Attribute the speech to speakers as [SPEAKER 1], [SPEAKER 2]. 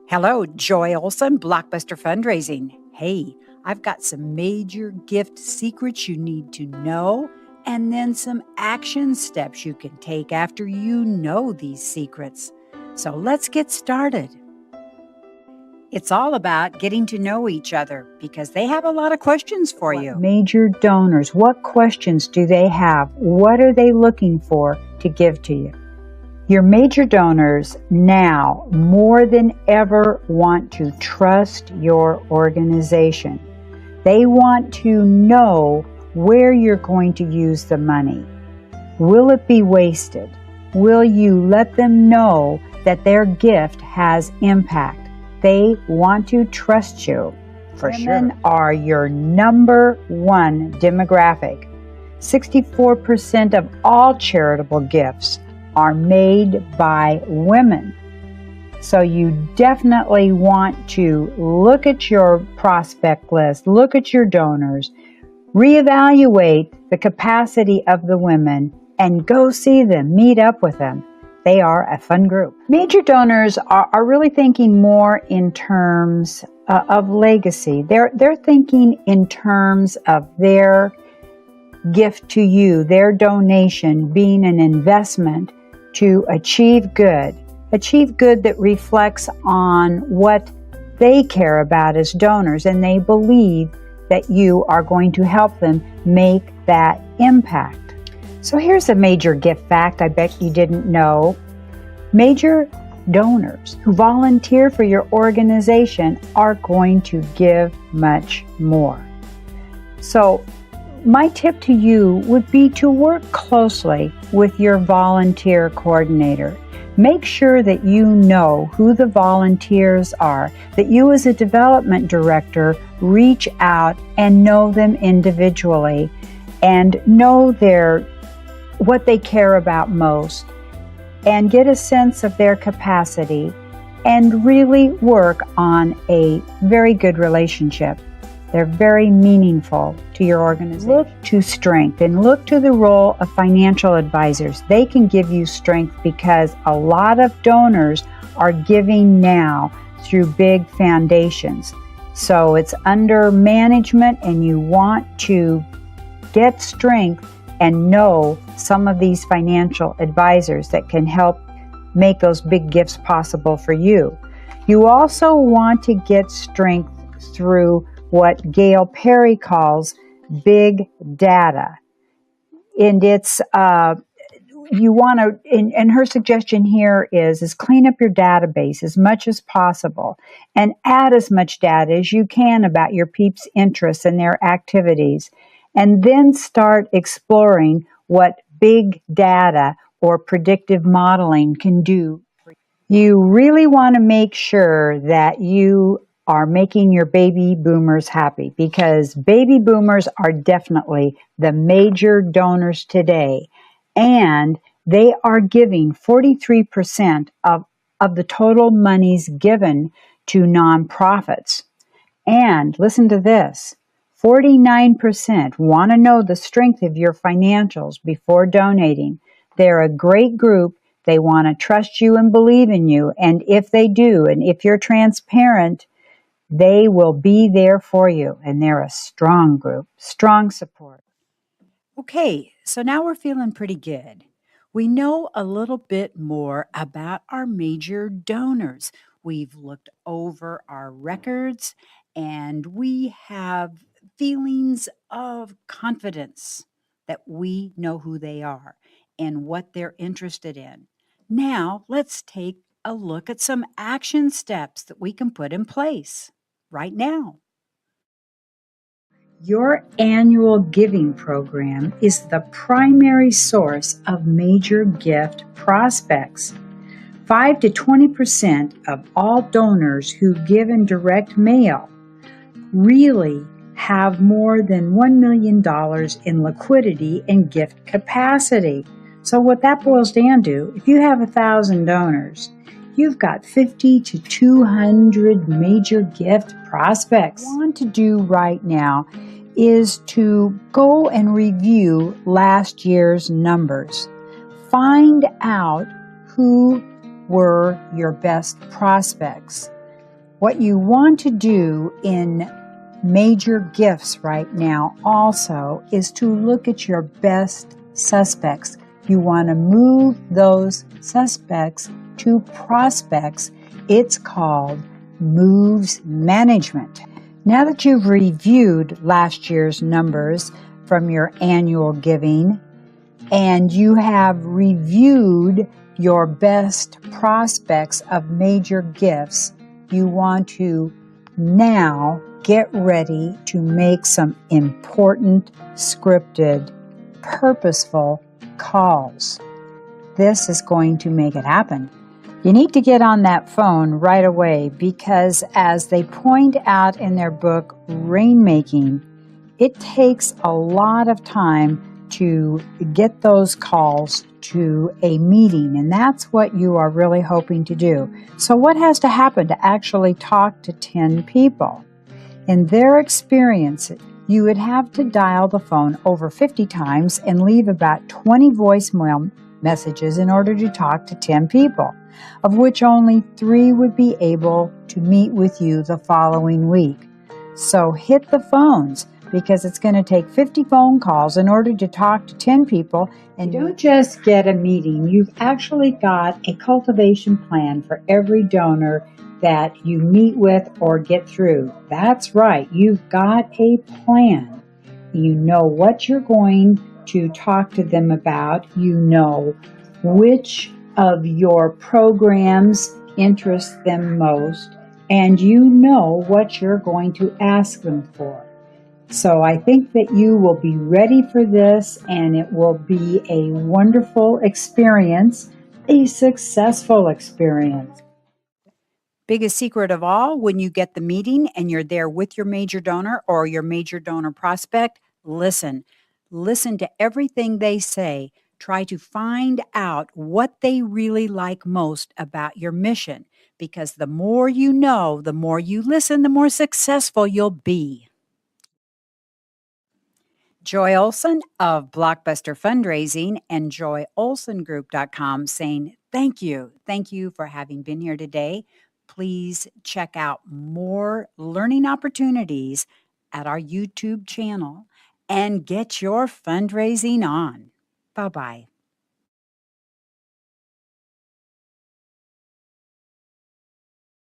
[SPEAKER 1] Hello, Joy Olson, Blockbuster Fundraising. Hey, I've got some major gift secrets you need to know, and then some action steps you can take after you know these secrets. So let's get started. It's all about getting to know each other because they have a lot of questions for you.
[SPEAKER 2] Major donors, what questions do they have? What are they looking for to give to you? Your major donors now more than ever want to trust your organization. They want to know where you're going to use the money. Will it be wasted? Will you let them know that their gift has impact? They want to trust you. Women are your number one demographic. 64% of all charitable gifts are made by women. So you definitely want to look at your prospect list, look at your donors, reevaluate the capacity of the women, and go see them, meet up with them. They are a fun group. Major donors are really thinking more in terms of legacy. They're thinking in terms of their gift to you, their donation being an investment to achieve good that reflects on what they care about as donors, and they believe that you are going to help them make that impact. So here's a major gift fact I bet you didn't know. Major donors who volunteer for your organization are going to give much more. So my tip to you would be to work closely with your volunteer coordinator. Make sure that you know who the volunteers are, that you as a development director reach out and know them individually and know what they care about most, and get a sense of their capacity and really work on a very good relationship. They're very meaningful to your organization. Look to strength and look to the role of financial advisors. They can give you strength because a lot of donors are giving now through big foundations. So it's under management, and you want to get strength and know some of these financial advisors that can help make those big gifts possible for you. You also want to get strength through what Gail Perry calls big data. And it's, you want to, and her suggestion here is clean up your database as much as possible and add as much data as you can about your peeps' interests and their activities, and then start exploring what big data or predictive modeling can do. You really want to make sure that you are making your baby boomers happy, because baby boomers are definitely the major donors today, and they are giving 43% of the total monies given to nonprofits. And listen to this, 49% want to know the strength of your financials before donating. They're a great group. They want to trust you and believe in you, and if they do, and if you're transparent, they will be there for you, and they're a strong group, strong support.
[SPEAKER 1] Okay, so now we're feeling pretty good. We know a little bit more about our major donors. We've looked over our records, and we have feelings of confidence that we know who they are and what they're interested in. Now, let's take a look at some action steps that we can put in place right now.
[SPEAKER 2] Your annual giving program is the primary source of major gift prospects. 5 to 20% of all donors who give in direct mail really have more than $1 million in liquidity and gift capacity. So what that boils down to, if you have 1,000 donors, you've got 50 to 200 major gift prospects. What you want to do right now is to go and review last year's numbers. Find out who were your best prospects. What you want to do in major gifts right now also is to look at your best suspects. You want to move those suspects to prospects. It's called moves management. Now that you've reviewed last year's numbers from your annual giving and you have reviewed your best prospects of major gifts, you want to now get ready to make some important, scripted, purposeful calls. This is going to make it happen. You need to get on that phone right away because, as they point out in their book, Rainmaking, it takes a lot of time to get those calls to a meeting, and that's what you are really hoping to do. So what has to happen to actually talk to 10 people? In their experience, you would have to dial the phone over 50 times and leave about 20 voicemail messages in order to talk to 10 people, of which only 3 would be able to meet with you the following week. So hit the phones, because it's going to take 50 phone calls in order to talk to 10 people. And you don't just get a meeting, you've actually got a cultivation plan for every donor that you meet with or get through. That's right, you've got a plan. You know what you're going to talk to them about. You know which of your programs interest them most, and you know what you're going to ask them for. So I think that you will be ready for this, and it will be a wonderful experience, a successful experience.
[SPEAKER 1] Biggest secret of all, when you get the meeting and you're there with your major donor or your major donor prospect, listen. Listen to everything they say. Try to find out what they really like most about your mission, because the more you know, the more you listen, the more successful you'll be. Joy Olson of Blockbuster Fundraising and joyolsongroup.com saying, thank you. Thank you for having been here today. Please check out more learning opportunities at our YouTube channel and get your fundraising on. Bye bye.